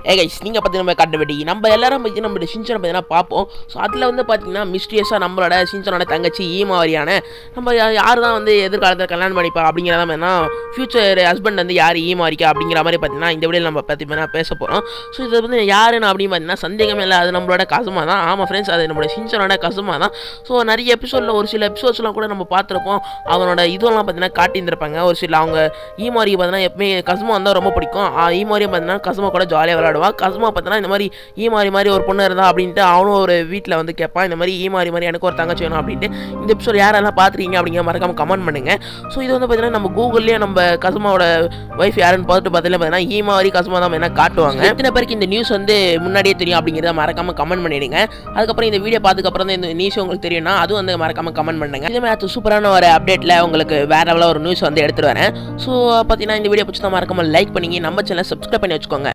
Guys நீங்கள் பார்த்தீங்கன்னா கட்டபடி நம்ம எல்லாரும் பார்த்தீங்கன்னா நம்ம ஷின்சானை பார்த்தீங்கன்னா பார்ப்போம். ஸோ அதில் வந்து பார்த்தீங்கன்னா மிஸ்டீரியஸாக நம்மளோட ஷின்சானோட தங்கச்சி ஈமாரியான நம்ம யார் தான் வந்து எதிர்காலத்தில் கல்யாணம் பண்ணிப்பா அப்படிங்கிறத பார்த்தீங்கன்னா ஃபியூச்சர் ஹஸ்பண்ட் வந்து யார் ஈமாரிக்கா அப்படிங்கிற மாதிரி பார்த்தீங்கன்னா இந்த வீடியோவில் நம்ம பார்த்தீங்கன்னா பேச போகிறோம். ஸோ இது வந்து யாருன்னு அப்படின்னு பார்த்தீங்கன்னா சந்தேகமே இல்லை, அது நம்மளோட கசுமா தான். ஆமாம் ஃப்ரெண்ட்ஸ், அது நம்மளோட ஷின்சானோட கசுமா தான். ஸோ நிறைய எபிசோடில் ஒரு சில எபிசோட்ஸ்லாம் கூட நம்ம பார்த்துருப்போம். அவனோட இதெல்லாம் பார்த்தீங்கன்னா காட்டியிருந்திருப்பாங்க. ஒரு சில அவங்க ஈமாரியை பார்த்தீங்கன்னா எப்பவுமே கசுமா வந்தால் ரொம்ப பிடிக்கும். ஈமாரியை பார்த்தீங்கன்னா கசுமா கூட ஜாலியாக விளையாடுவான். கசுமா பார்த்தீங்கன்னா இந்த மாதிரி ஈமாரி ஒரு பொண்ணு இருந்தா அப்படின்ட்டு அவனும் ஒரு வீட்டில் வந்து கேட்பான், இந்த மாதிரி ஈமாரி எனக்கு ஒரு தங்கச்சி வேணும் அப்படின்ட்டு. இந்த எபிசோட் யாரெல்லாம் பார்த்துருக்கீங்க அப்படிங்கிற மறக்காம கமெண்ட் பண்ணுங்க. ஸோ இது வந்து பார்த்தீங்கன்னா நம்ம கூகுள்லேயே நம்ம கசுமாவோட ஒய்ஃப் யாருன்னு பார்த்தீங்கன்னா ஈமாரி கசுமா தான் என்ன காட்டுவாங்க. எத்தனை பேருக்கு இந்த நியூஸ் வந்து முன்னாடியே தெரியும் அப்படிங்கிறத மறக்காம கமெண்ட் பண்ணிடுங்க. அதுக்கப்புறம் இந்த வீடியோ பார்த்துக்கப்புறம் தான் இந்த நியூஸ் உங்களுக்கு தெரியும்னா அதுவும் வந்து மறக்காம கமெண்ட் பண்ணுங்க. இதே மாதிரி சூப்பரான ஒரு அப்டேட்டில் உங்களுக்கு வேற லெவலில் ஒரு நியூஸ் வந்து எடுத்துட்டு வரேன். ஸோ பார்த்தீங்கன்னா இந்த வீடியோ பிடிச்சா மறக்காம லைக் பண்ணி நம்ம சேனலை சப்ஸ்கிரைப் பண்ணி வச்சுக்கோங்க.